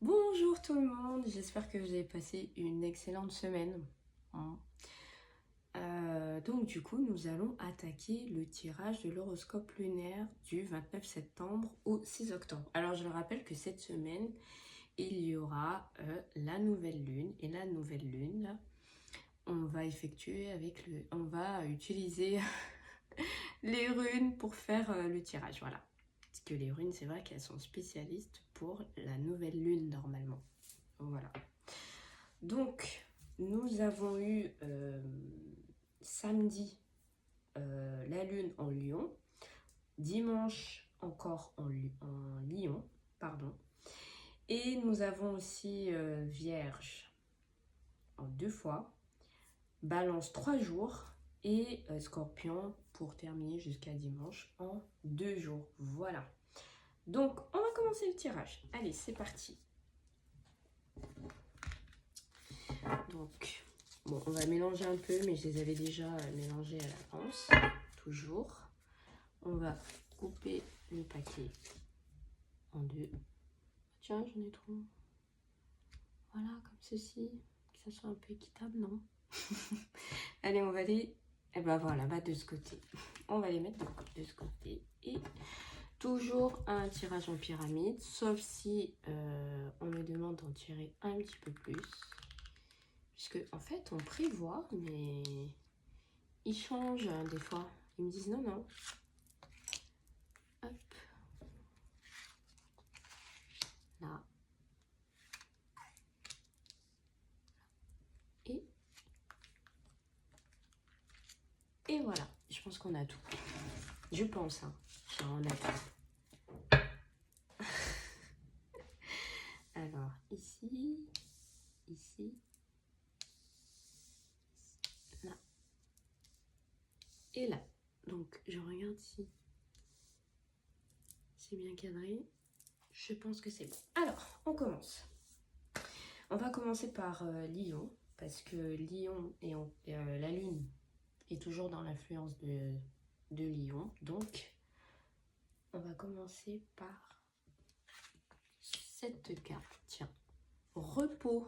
Bonjour tout le monde, j'espère que vous avez passé une excellente semaine. Hein. Donc du coup, nous allons attaquer le tirage de l'horoscope lunaire du 29 septembre au 6 octobre. Alors je rappelle que cette semaine, il y aura la nouvelle lune. Et la nouvelle lune, là, on va utiliser les runes pour faire le tirage. Voilà. Parce que les runes, c'est vrai qu'elles sont spécialistes pour la nouvelle lune normalement. Voilà. Donc, nous avons eu samedi la lune en Lion, dimanche encore en Lion, pardon. Et nous avons aussi Vierge en 2 fois, Balance 3 jours et Scorpion pour terminer jusqu'à dimanche en 2 jours. Voilà. Donc, on va commencer le tirage. Allez, c'est parti. Donc, bon, on va mélanger un peu, mais je les avais déjà mélangés à l'avance, toujours. On va couper le paquet en deux. Tiens, j'en ai trop. Voilà, comme ceci, que ça soit un peu équitable, non? Allez, on va les... Et ben voilà, bah de ce côté. On va les mettre de ce côté. Et toujours un tirage en pyramide, sauf si on me demande d'en tirer un petit peu plus. Puisque, en fait, on prévoit, mais ils changent des fois. Ils me disent non, non. Hop. Là. Et voilà. Je pense qu'on a tout. Je pense, hein. On a tout. Alors, ici, là, et là. Donc, je regarde si c'est bien cadré. Je pense que c'est bon. Alors, on commence. On va commencer par Lion, parce que Lion la Lune est toujours dans l'influence de Lion. Donc, on va commencer par cette carte. Tiens, repos.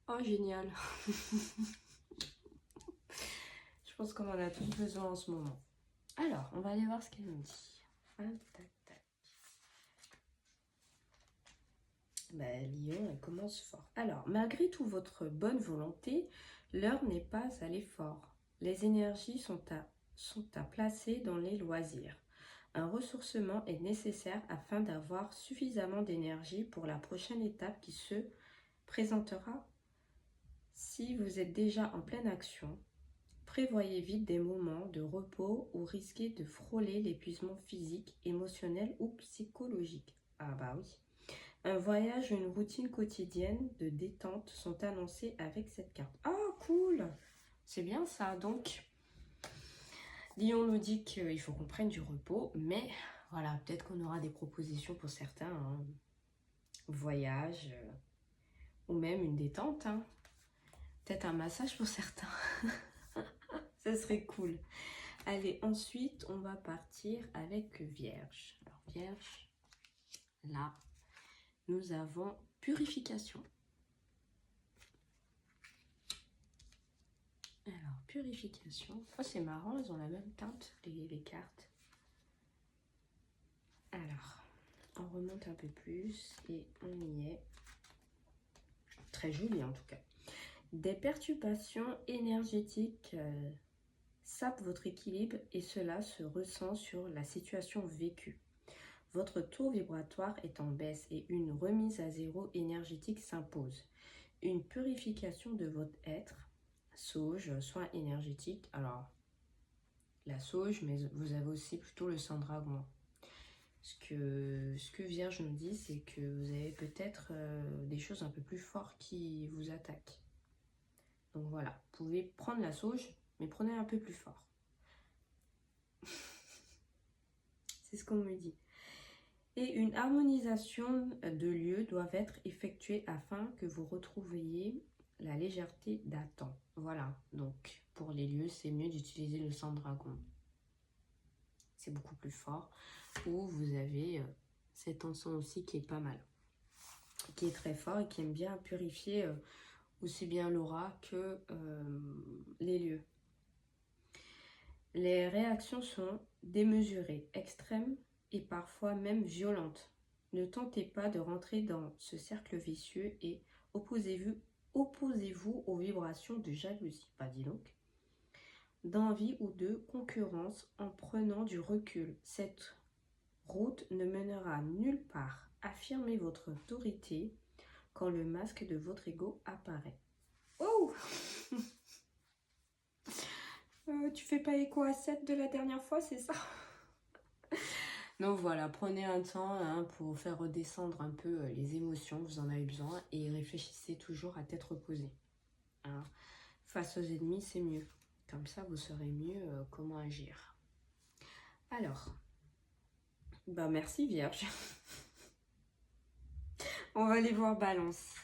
Oh, génial. Je pense qu'on en a tous besoin en ce moment. Alors, on va aller voir ce qu'elle nous dit. Tac, tac. Lion, elle commence fort. Alors, malgré toute votre bonne volonté, l'heure n'est pas à l'effort. Les énergies sont à placer dans les loisirs. Un ressourcement est nécessaire afin d'avoir suffisamment d'énergie pour la prochaine étape qui se présentera. Si vous êtes déjà en pleine action, prévoyez vite des moments de repos ou risquez de frôler l'épuisement physique, émotionnel ou psychologique. Ah bah oui. Un voyage ou une routine quotidienne de détente sont annoncés avec cette carte. Oh cool! C'est bien ça. Donc, Lion nous dit qu'il faut qu'on prenne du repos, mais voilà, peut-être qu'on aura des propositions pour certains. Hein. Voyage ou même une détente. Hein. Peut-être un massage pour certains. Ça serait cool. Allez, ensuite, on va partir avec Vierge. Alors, Vierge, là, nous avons purification. Alors, purification. Oh, c'est marrant, elles ont la même teinte, les cartes. Alors, on remonte un peu plus et on y est. Très joli en tout cas. Des perturbations énergétiques sapent votre équilibre et cela se ressent sur la situation vécue. Votre taux vibratoire est en baisse et une remise à zéro énergétique s'impose. Une purification de votre être, sauge, soin énergétique. Alors, la sauge, mais vous avez aussi plutôt le sang dragon. Ce que Vierge nous dit, c'est que vous avez peut-être des choses un peu plus fortes qui vous attaquent. Donc voilà, vous pouvez prendre la sauge, mais prenez un peu plus fort. C'est ce qu'on me dit. Et une harmonisation de lieux doit être effectuée afin que vous retrouviez la légèreté d'attente. Voilà, donc pour les lieux, c'est mieux d'utiliser le sang dragon. C'est beaucoup plus fort. Ou vous avez cet encens aussi qui est pas mal. qui est très fort et qui aime bien purifier aussi bien l'aura que les lieux. Les réactions sont démesurées, extrêmes et parfois même violentes. Ne tentez pas de rentrer dans ce cercle vicieux et opposez-vous aux vibrations de jalousie, pas dis donc, d'envie ou de concurrence en prenant du recul. Cette route ne mènera nulle part. Affirmez votre autorité quand le masque de votre ego apparaît. Oh tu fais pas écho à 7 de la dernière fois, c'est ça? Donc voilà, prenez un temps pour faire redescendre un peu les émotions, vous en avez besoin, et réfléchissez toujours à tête reposée. Hein. Face aux ennemis, c'est mieux. Comme ça, vous saurez mieux comment agir. Alors, bah merci Vierge. On va aller voir Balance.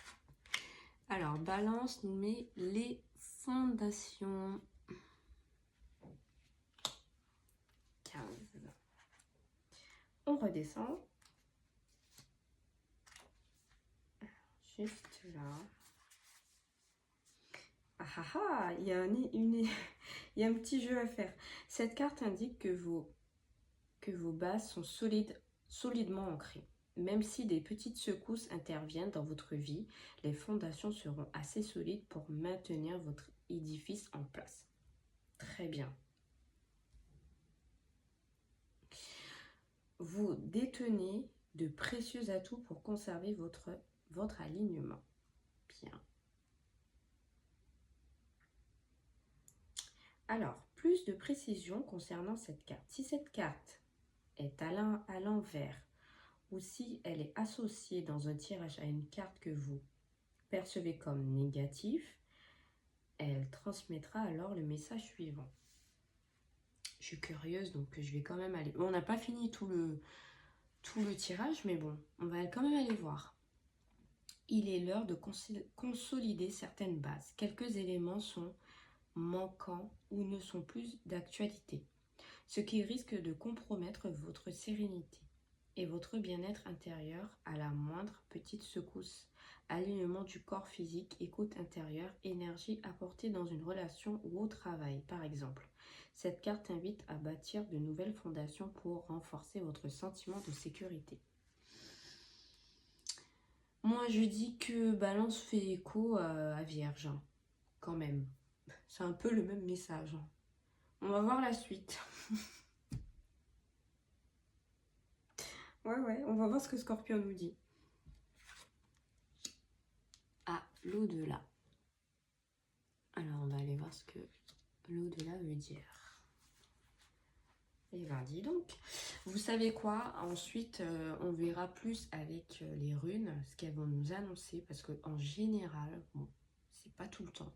Alors, Balance nous met les fondations. 15. On redescend. Juste là. Ah ah ah, il y a il y a un petit jeu à faire. Cette carte indique que vos bases sont solidement ancrées. Même si des petites secousses interviennent dans votre vie, les fondations seront assez solides pour maintenir votre édifice en place. Très bien. Vous détenez de précieux atouts pour conserver votre alignement. Bien. Alors, plus de précision concernant cette carte. Si cette carte est à l'envers ou si elle est associée dans un tirage à une carte que vous percevez comme négative, elle transmettra alors le message suivant. Je suis curieuse, donc je vais quand même aller... On n'a pas fini tout le tirage, mais bon, on va quand même aller voir. Il est l'heure de consolider certaines bases. Quelques éléments sont manquants ou ne sont plus d'actualité, ce qui risque de compromettre votre sérénité et votre bien-être intérieur à la moindre petite secousse. Alignement du corps physique, écoute intérieure, énergie apportée dans une relation ou au travail, par exemple. Cette carte invite à bâtir de nouvelles fondations pour renforcer votre sentiment de sécurité. Moi, je dis que Balance fait écho à Vierge, quand même. C'est un peu le même message. On va voir la suite. Ouais, on va voir ce que Scorpion nous dit. À l'au-delà. Alors, on va aller voir ce que l'au-delà veut dire. Et ben, dis donc. Vous savez quoi? Ensuite, on verra plus avec les runes, ce qu'elles vont nous annoncer. Parce qu'en général, bon, c'est pas tout le temps.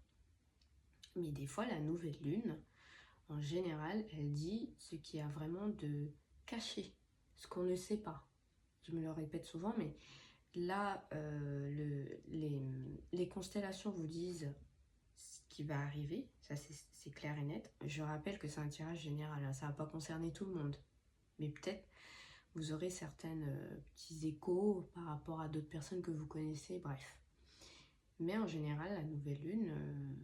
Mais des fois, la nouvelle lune, en général, elle dit ce qu'il y a vraiment de caché. Ce qu'on ne sait pas. Je me le répète souvent, mais là, les constellations vous disent ce qui va arriver, ça c'est clair et net. Je rappelle que c'est un tirage général, hein, ça ne va pas concerner tout le monde. Mais peut-être vous aurez certains petits échos par rapport à d'autres personnes que vous connaissez, bref. Mais en général, la nouvelle lune,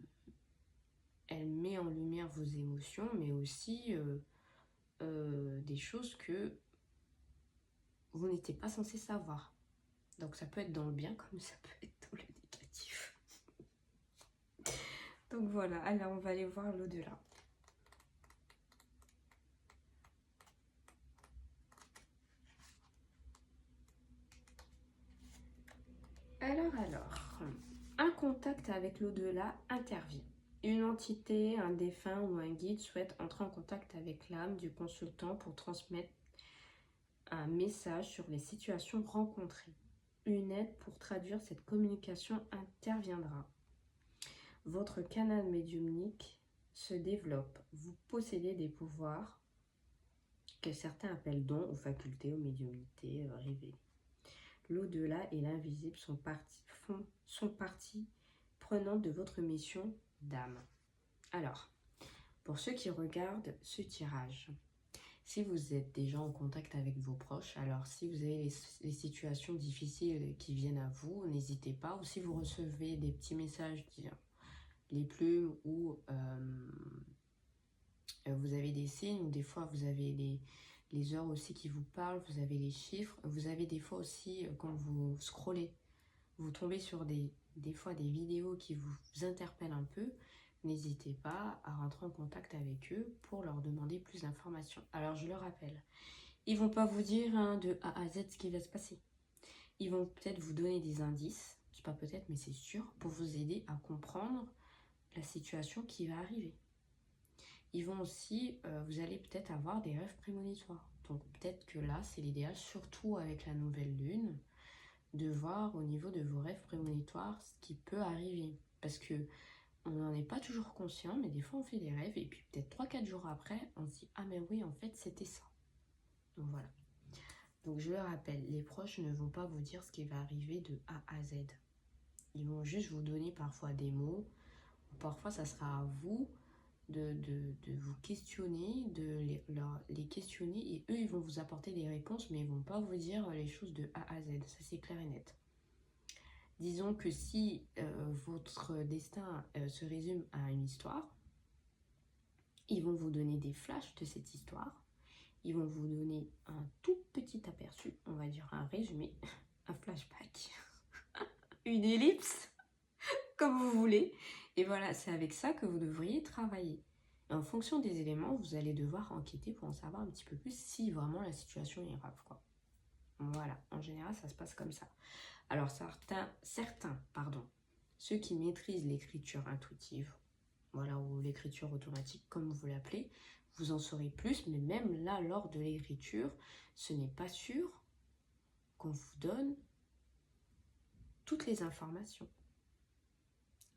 elle met en lumière vos émotions, mais aussi des choses que vous n'étiez pas censé savoir. Donc ça peut être dans le bien comme ça peut être dans le négatif. Donc voilà, alors on va aller voir l'au-delà. Alors, un contact avec l'au-delà intervient. Une entité, un défunt ou un guide souhaite entrer en contact avec l'âme du consultant pour transmettre un message sur les situations rencontrées. Une aide pour traduire cette communication interviendra. Votre canal médiumnique se développe. Vous possédez des pouvoirs que certains appellent dons ou facultés ou médiumnité révélées. L'au-delà et l'invisible sont partie prenante de votre mission d'âme. Alors, pour ceux qui regardent ce tirage, Si vous êtes déjà en contact avec vos proches, alors si vous avez les situations difficiles qui viennent à vous, n'hésitez pas. Ou si vous recevez des petits messages, les plumes, ou vous avez des signes, ou des fois vous avez les heures aussi qui vous parlent, vous avez les chiffres. Vous avez des fois aussi, quand vous scrollez, vous tombez sur des fois des vidéos qui vous interpellent un peu. N'hésitez pas à rentrer en contact avec eux pour leur demander plus d'informations. Alors je le rappelle, ils ne vont pas vous dire de A à Z ce qui va se passer. Ils vont peut-être vous donner des indices, c'est pas peut-être mais c'est sûr, pour vous aider à comprendre la situation qui va arriver. Ils vont aussi, vous allez peut-être avoir des rêves prémonitoires. Donc peut-être que là c'est l'idéal, surtout avec la nouvelle lune, de voir au niveau de vos rêves prémonitoires ce qui peut arriver. Parce que on n'en est pas toujours conscient, mais des fois on fait des rêves et puis peut-être 3-4 jours après, on se dit « Ah mais oui, en fait c'était ça ». Donc voilà. Donc je le rappelle, les proches ne vont pas vous dire ce qui va arriver de A à Z. Ils vont juste vous donner parfois des mots. Parfois ça sera à vous de vous questionner, de les questionner, et eux ils vont vous apporter des réponses, mais ils vont pas vous dire les choses de A à Z. Ça c'est clair et net. Disons que si votre destin se résume à une histoire, ils vont vous donner des flashs de cette histoire. Ils vont vous donner un tout petit aperçu, on va dire un résumé, un flashback, une ellipse, comme vous voulez. Et voilà, c'est avec ça que vous devriez travailler. Et en fonction des éléments, vous allez devoir enquêter pour en savoir un petit peu plus si vraiment la situation est grave, quoi. Voilà, en général, ça se passe comme ça. Alors certains, ceux qui maîtrisent l'écriture intuitive, voilà, ou l'écriture automatique, comme vous l'appelez, vous en saurez plus, mais même là, lors de l'écriture, ce n'est pas sûr qu'on vous donne toutes les informations.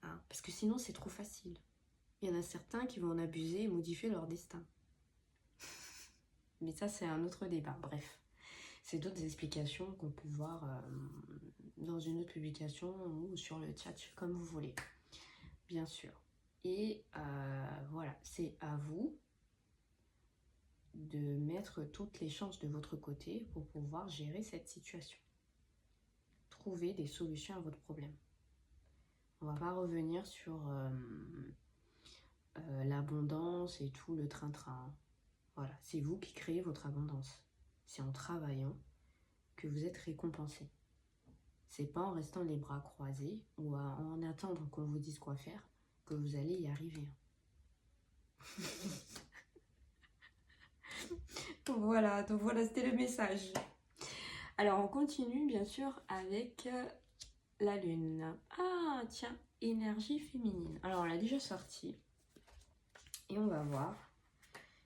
Hein, parce que sinon, c'est trop facile. Il y en a certains qui vont en abuser et modifier leur destin. Mais ça, c'est un autre débat. Bref, c'est d'autres explications qu'on peut voir dans une autre publication ou sur le chat, comme vous voulez, bien sûr. Et voilà, c'est à vous de mettre toutes les chances de votre côté pour pouvoir gérer cette situation. Trouver des solutions à votre problème. On va pas revenir sur l'abondance et tout le train-train. Voilà, c'est vous qui créez votre abondance. C'est en travaillant que vous êtes récompensé. C'est pas en restant les bras croisés ou en attendant qu'on vous dise quoi faire que vous allez y arriver. Donc voilà, c'était le message. Alors on continue bien sûr avec la lune. Ah tiens, énergie féminine. Alors on l'a déjà sorti et on va voir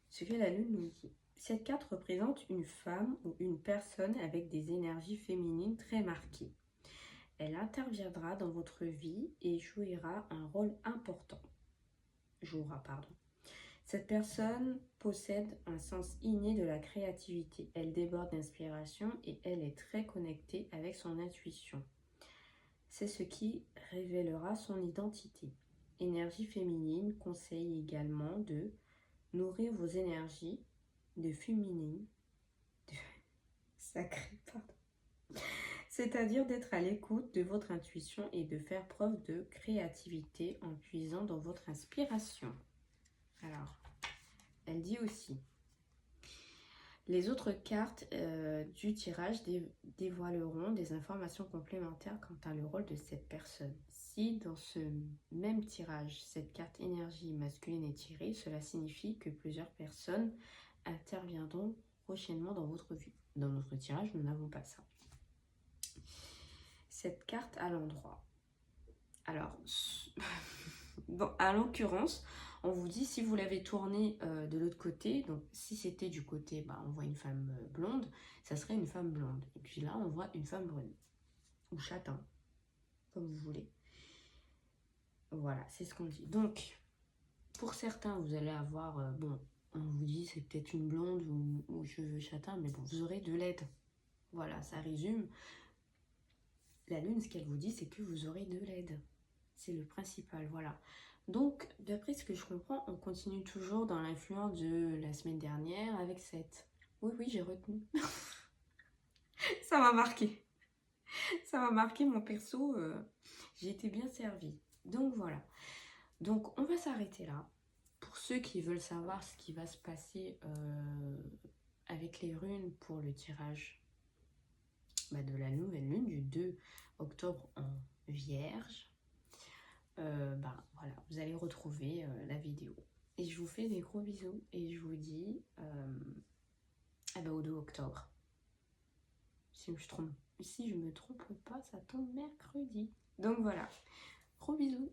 ce que la lune nous dit. Cette carte représente une femme ou une personne avec des énergies féminines très marquées. Elle interviendra dans votre vie et jouera un rôle important. Cette personne possède un sens inné de la créativité. Elle déborde d'inspiration et elle est très connectée avec son intuition. C'est ce qui révélera son identité. Énergie féminine conseille également de nourrir vos énergies de féminine, c'est-à-dire d'être à l'écoute de votre intuition et de faire preuve de créativité en puisant dans votre inspiration. Alors, elle dit aussi, les autres cartes du tirage dévoileront des informations complémentaires quant à le rôle de cette personne. Si dans ce même tirage, cette carte énergie masculine est tirée, cela signifie que plusieurs personnes interviendront prochainement dans votre vie. Dans notre tirage, nous n'avons pas ça. Cette carte à l'endroit. Alors, bon, à l'occurrence, on vous dit si vous l'avez tournée de l'autre côté, donc si c'était du côté, on voit une femme blonde, ça serait une femme blonde. Et puis là, on voit une femme brune ou châtain, comme vous voulez. Voilà, c'est ce qu'on dit. Donc, pour certains, vous allez avoir, on vous dit c'est peut-être une blonde ou cheveux châtains, mais bon, vous aurez de l'aide. Voilà, ça résume. La lune, ce qu'elle vous dit, c'est que vous aurez de l'aide. C'est le principal, voilà. Donc, d'après ce que je comprends, on continue toujours dans l'influence de la semaine dernière avec 7. Oui, oui, j'ai retenu. Ça m'a marqué. Ça m'a marqué mon perso. J'ai été bien servie. Donc voilà. Donc on va s'arrêter là. Pour ceux qui veulent savoir ce qui va se passer avec les runes pour le tirage de la nouvelle lune du 2 octobre en Vierge, voilà, vous allez retrouver la vidéo. Et je vous fais des gros bisous et je vous dis au 2 octobre. Si je me trompe pas, ça tombe mercredi. Donc voilà, gros bisous.